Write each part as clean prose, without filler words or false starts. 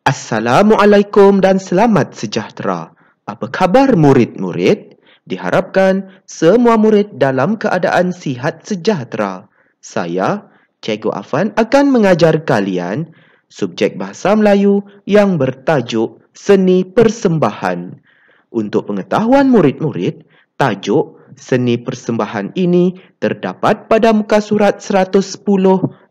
Assalamualaikum dan selamat sejahtera. Apa khabar murid-murid? Diharapkan semua murid dalam keadaan sihat sejahtera. Saya, Cikgu Afan akan mengajar kalian subjek Bahasa Melayu yang bertajuk Seni Persembahan. Untuk pengetahuan murid-murid, tajuk Seni Persembahan ini terdapat pada muka surat 110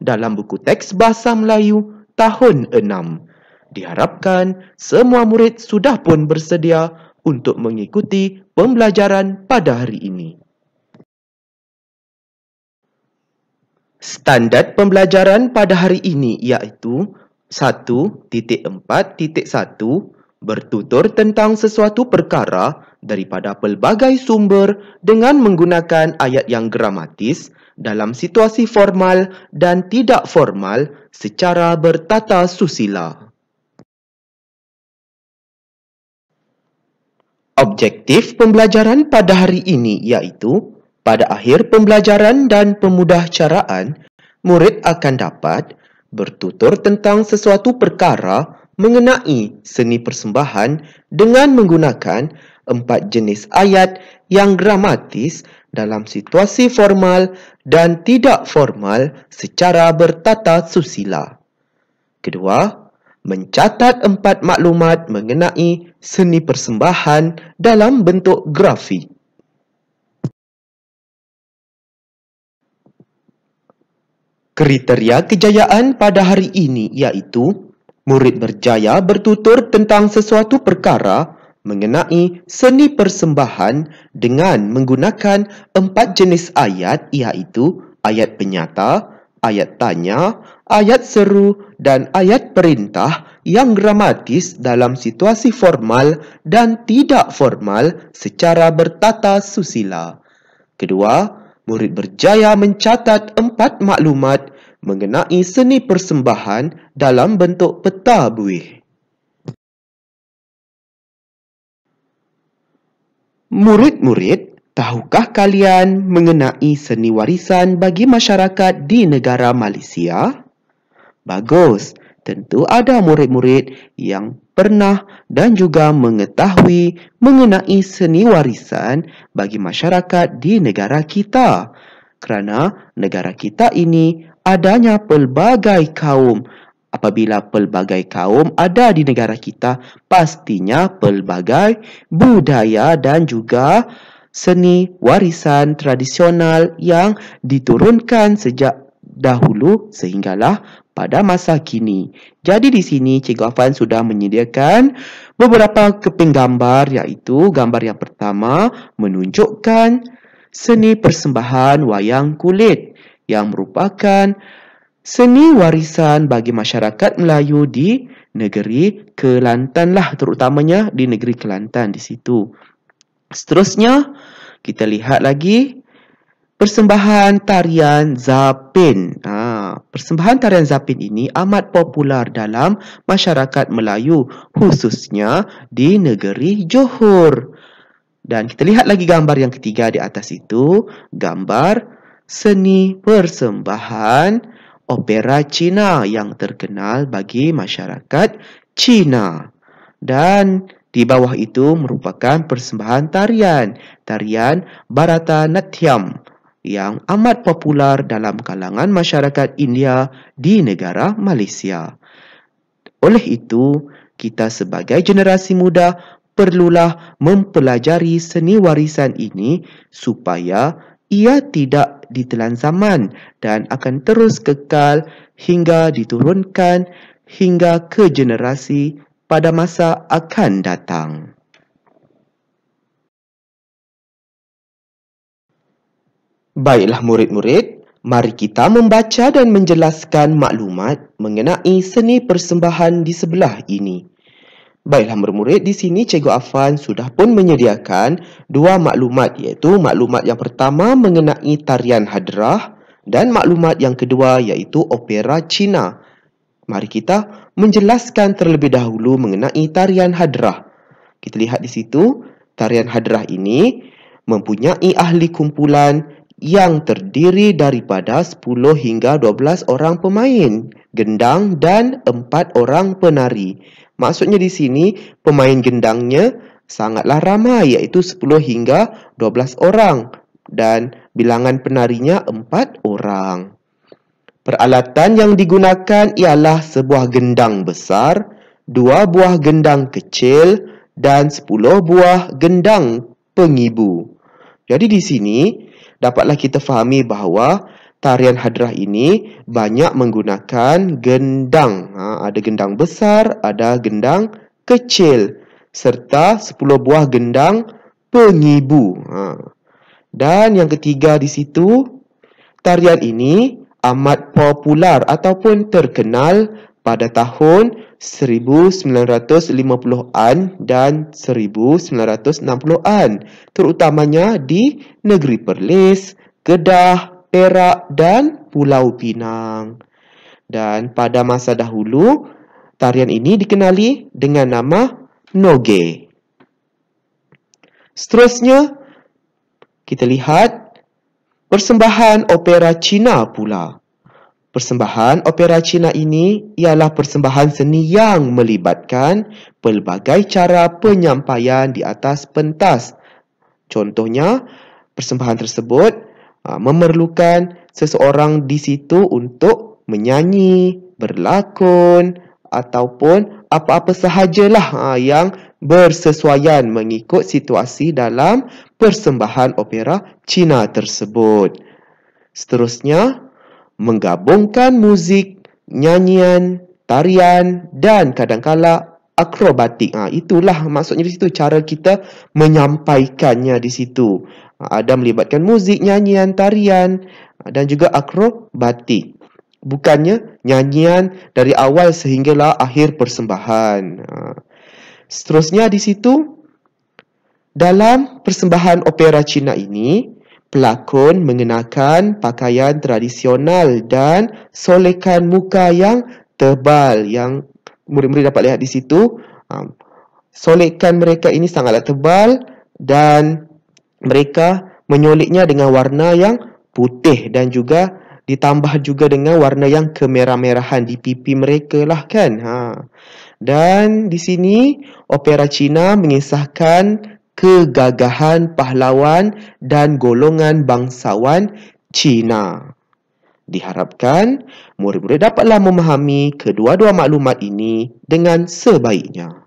dalam buku teks Bahasa Melayu tahun 6. Diharapkan semua murid sudah pun bersedia untuk mengikuti pembelajaran pada hari ini. Standard pembelajaran pada hari ini iaitu 1.4.1 bertutur tentang sesuatu perkara daripada pelbagai sumber dengan menggunakan ayat yang gramatis dalam situasi formal dan tidak formal secara bertata susila. Objektif pembelajaran pada hari ini iaitu, pada akhir pembelajaran dan pemudahcaraan, murid akan dapat bertutur tentang sesuatu perkara mengenai seni persembahan dengan menggunakan 4 jenis ayat yang gramatis dalam situasi formal dan tidak formal secara bertata susila. Kedua, mencatat 4 maklumat mengenai seni persembahan dalam bentuk grafik. Kriteria kejayaan pada hari ini iaitu murid berjaya bertutur tentang sesuatu perkara mengenai seni persembahan dengan menggunakan 4 jenis ayat iaitu ayat penyata, ayat tanya, ayat seru dan ayat perintah yang gramatis dalam situasi formal dan tidak formal secara bertata susila. Kedua, murid berjaya mencatat 4 maklumat mengenai seni persembahan dalam bentuk peta buih. Murid-murid, tahukah kalian mengenai seni warisan bagi masyarakat di negara Malaysia? Bagus, tentu ada murid-murid yang pernah dan juga mengetahui mengenai seni warisan bagi masyarakat di negara kita. Kerana negara kita ini adanya pelbagai kaum. Apabila pelbagai kaum ada di negara kita, pastinya pelbagai budaya dan juga seni warisan tradisional yang diturunkan sejak dahulu sehinggalah pada masa kini. Jadi di sini Cikgu Afan sudah menyediakan beberapa keping gambar, iaitu gambar yang pertama menunjukkan seni persembahan wayang kulit yang merupakan seni warisan bagi masyarakat Melayu di negeri Kelantan lah, terutamanya di negeri Kelantan di situ. Seterusnya, kita lihat lagi persembahan tarian zapin. Persembahan tarian zapin ini amat popular dalam masyarakat Melayu, khususnya di negeri Johor. Dan kita lihat lagi gambar yang ketiga di atas itu, gambar seni persembahan opera Cina yang terkenal bagi masyarakat Cina. Dan di bawah itu merupakan persembahan tarian Bharatanatyam yang amat popular dalam kalangan masyarakat India di negara Malaysia. Oleh itu, kita sebagai generasi muda perlulah mempelajari seni warisan ini supaya ia tidak ditelan zaman dan akan terus kekal hingga diturunkan hingga ke generasi pada masa akan datang. Baiklah murid-murid, mari kita membaca dan menjelaskan maklumat mengenai seni persembahan di sebelah ini. Baiklah murid-murid, di sini Cikgu Afan sudah pun menyediakan 2 maklumat, iaitu maklumat yang pertama mengenai tarian hadrah dan maklumat yang kedua iaitu opera Cina. Mari kita menjelaskan terlebih dahulu mengenai tarian hadrah. Kita lihat di situ, tarian hadrah ini mempunyai ahli kumpulan yang terdiri daripada 10 hingga 12 orang pemain gendang dan 4 orang penari. Maksudnya di sini pemain gendangnya sangatlah ramai, iaitu 10 hingga 12 orang dan bilangan penarinya 4 orang. Peralatan yang digunakan ialah sebuah gendang besar, 2 buah gendang kecil dan 10 buah gendang pengibu. Jadi di sini dapatlah kita fahami bahawa tarian hadrah ini banyak menggunakan gendang. Ada gendang besar, ada gendang kecil serta 10 buah gendang pengibu. Dan yang ketiga di situ, tarian ini amat popular ataupun terkenal pada tahun 1950-an dan 1960-an, terutamanya di negeri Perlis, Kedah, Perak dan Pulau Pinang. Dan pada masa dahulu, tarian ini dikenali dengan nama Noge. Seterusnya, kita lihat persembahan opera Cina pula. Persembahan opera Cina ini ialah persembahan seni yang melibatkan pelbagai cara penyampaian di atas pentas. Contohnya, persembahan tersebut memerlukan seseorang di situ untuk menyanyi, berlakon ataupun apa-apa sahajalah yang bersesuaian mengikut situasi dalam persembahan opera Cina tersebut. Seterusnya, menggabungkan muzik, nyanyian, tarian dan kadang-kala akrobatik. Itulah maksudnya di situ, cara kita menyampaikannya di situ. Ada melibatkan muzik, nyanyian, tarian dan juga akrobatik. Bukannya nyanyian dari awal sehinggalah akhir persembahan. Seterusnya di situ, dalam persembahan opera Cina ini, pelakon mengenakan pakaian tradisional dan solekan muka yang tebal. Yang murid-murid dapat lihat di situ, solekan mereka ini sangatlah tebal dan mereka menyoleknya dengan warna yang putih dan juga ditambah juga dengan warna yang kemerah-merahan di pipi mereka lah kan. Dan di sini opera Cina mengisahkan kegagahan pahlawan dan golongan bangsawan Cina. Diharapkan murid-murid dapatlah memahami kedua-dua maklumat ini dengan sebaiknya.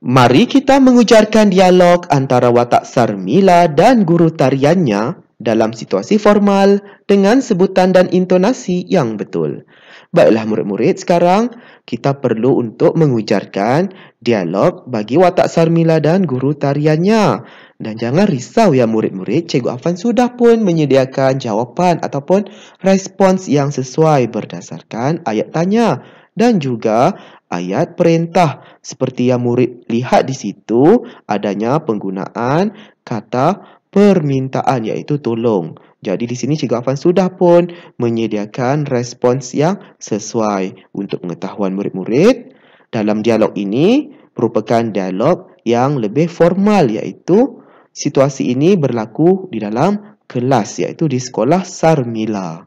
Mari kita mengujarkan dialog antara watak Sarmila dan guru tariannya dalam situasi formal dengan sebutan dan intonasi yang betul. Baiklah murid-murid, sekarang kita perlu untuk mengujarkan dialog bagi watak Sarmila dan guru tariannya. Dan jangan risau ya murid-murid, Cikgu Afan sudah pun menyediakan jawapan ataupun respons yang sesuai berdasarkan ayat tanya dan juga ayat perintah. Seperti yang murid lihat di situ, adanya penggunaan kata permintaan iaitu tolong. Jadi di sini Cikgu Afan sudah pun menyediakan respons yang sesuai. Untuk pengetahuan murid-murid, dalam dialog ini merupakan dialog yang lebih formal, iaitu situasi ini berlaku di dalam kelas, iaitu di sekolah Sarmila.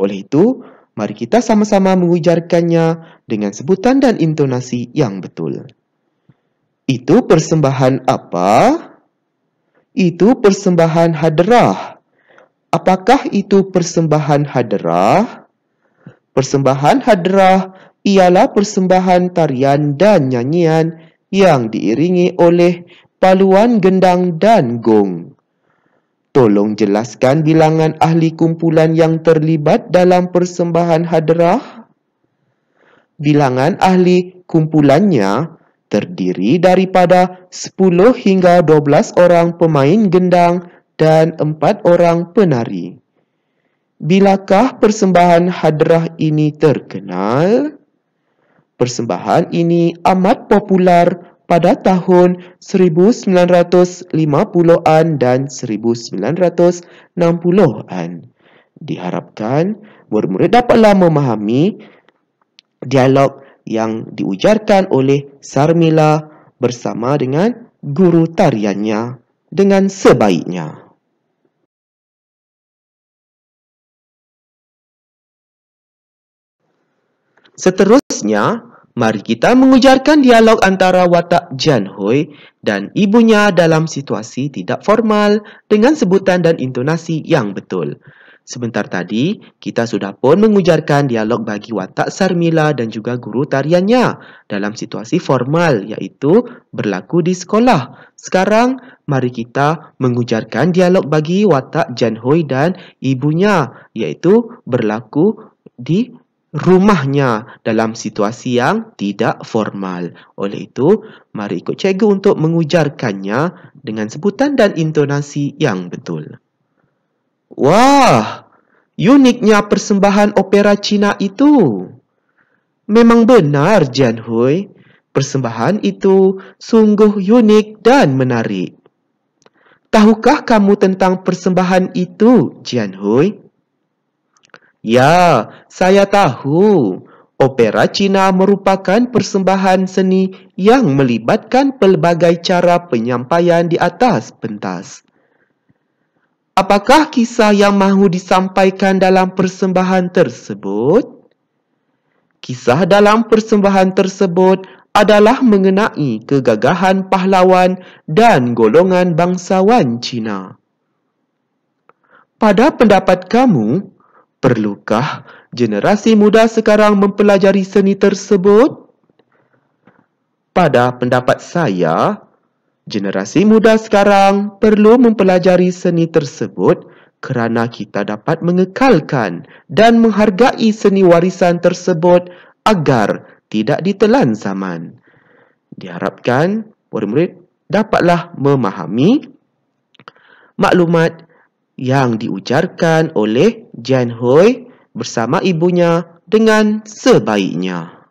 Oleh itu, mari kita sama-sama mengujarkannya dengan sebutan dan intonasi yang betul. Itu persembahan apa? Itu persembahan hadrah. Apakah itu persembahan hadrah? Persembahan hadrah ialah persembahan tarian dan nyanyian yang diiringi oleh paluan gendang dan gong. Tolong jelaskan bilangan ahli kumpulan yang terlibat dalam persembahan hadrah. Bilangan ahli kumpulannya terdiri daripada 10 hingga 12 orang pemain gendang dan 4 orang penari. Bilakah persembahan hadrah ini terkenal? Persembahan ini amat popular pada tahun 1950-an dan 1960-an. Diharapkan murid-murid dapatlah memahami dialog yang diujarkan oleh Sarmila bersama dengan guru tariannya dengan sebaiknya. Seterusnya, mari kita mengujarkan dialog antara watak Jan Hui dan ibunya dalam situasi tidak formal dengan sebutan dan intonasi yang betul. Sebentar tadi, kita sudah pun mengujarkan dialog bagi watak Sarmila dan juga guru tariannya dalam situasi formal, iaitu berlaku di sekolah. Sekarang, mari kita mengujarkan dialog bagi watak Jan Hui dan ibunya, iaitu berlaku di rumahnya dalam situasi yang tidak formal. Oleh itu, mari ikut cikgu untuk mengujarkannya dengan sebutan dan intonasi yang betul. Wah, uniknya persembahan opera Cina itu. Memang benar, Jan Hui. Persembahan itu sungguh unik dan menarik. Tahukah kamu tentang persembahan itu, Jan Hui? Ya, saya tahu. Opera Cina merupakan persembahan seni yang melibatkan pelbagai cara penyampaian di atas pentas. Apakah kisah yang mahu disampaikan dalam persembahan tersebut? Kisah dalam persembahan tersebut adalah mengenai kegagahan pahlawan dan golongan bangsawan Cina. Pada pendapat kamu, perlukah generasi muda sekarang mempelajari seni tersebut? Pada pendapat saya, generasi muda sekarang perlu mempelajari seni tersebut kerana kita dapat mengekalkan dan menghargai seni warisan tersebut agar tidak ditelan zaman. Diharapkan murid-murid dapatlah memahami maklumat yang diujarkan oleh Jan Hui bersama ibunya dengan sebaiknya.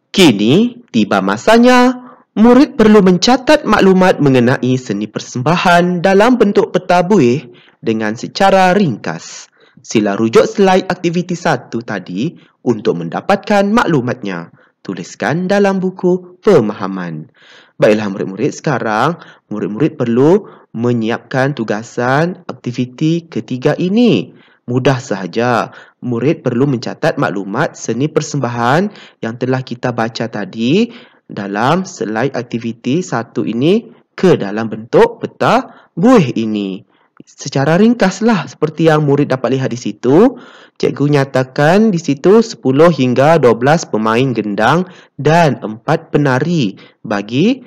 Kini, tiba masanya murid perlu mencatat maklumat mengenai seni persembahan dalam bentuk peta buih dengan secara ringkas. Sila rujuk slide aktiviti 1 tadi untuk mendapatkan maklumatnya. Tuliskan dalam buku pemahaman. Baiklah murid-murid, sekarang murid-murid perlu menyiapkan tugasan aktiviti ketiga ini. Mudah sahaja. Murid perlu mencatat maklumat seni persembahan yang telah kita baca tadi dalam slide aktiviti 1 ini ke dalam bentuk peta buih ini. Secara ringkaslah seperti yang murid dapat lihat di situ. Cikgu nyatakan di situ 10 hingga 12 pemain gendang dan 4 penari bagi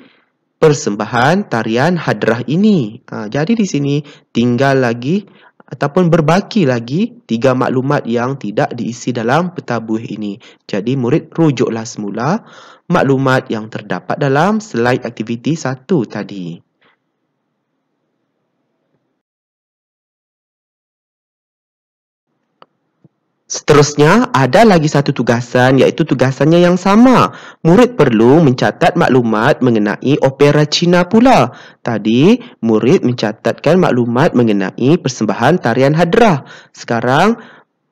persembahan tarian hadrah ini. Jadi di sini tinggal lagi ataupun berbaki lagi 3 maklumat yang tidak diisi dalam peta buih ini. Jadi murid rujuklah semula maklumat yang terdapat dalam slide aktiviti 1 tadi. Seterusnya, ada lagi satu tugasan, iaitu tugasannya yang sama. Murid perlu mencatat maklumat mengenai opera Cina pula. Tadi, murid mencatatkan maklumat mengenai persembahan tarian hadrah. Sekarang,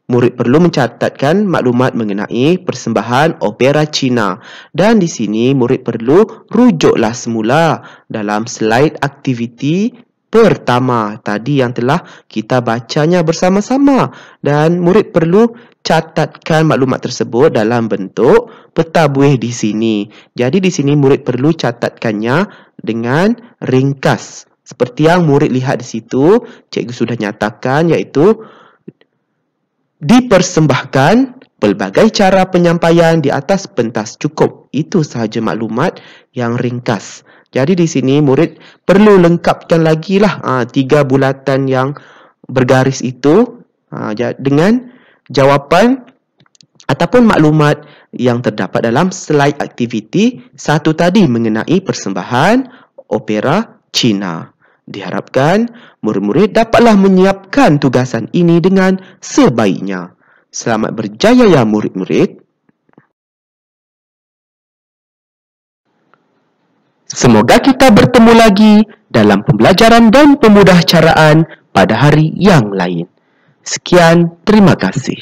murid perlu mencatatkan maklumat mengenai persembahan opera Cina. Dan di sini, murid perlu rujuklah semula dalam slide aktiviti pertama tadi yang telah kita bacanya bersama-sama, dan murid perlu catatkan maklumat tersebut dalam bentuk peta buih di sini. Jadi di sini murid perlu catatkannya dengan ringkas. Seperti yang murid lihat di situ, cikgu sudah nyatakan, iaitu dipersembahkan pelbagai cara penyampaian di atas pentas cukup. Itu sahaja maklumat yang ringkas. Jadi di sini murid perlu lengkapkan lagi lah 3 bulatan yang bergaris itu dengan jawapan ataupun maklumat yang terdapat dalam slide aktiviti 1 tadi mengenai persembahan opera Cina. Diharapkan murid-murid dapatlah menyiapkan tugasan ini dengan sebaiknya. Selamat berjaya ya murid-murid. Semoga kita bertemu lagi dalam pembelajaran dan pemudahcaraan pada hari yang lain. Sekian, terima kasih.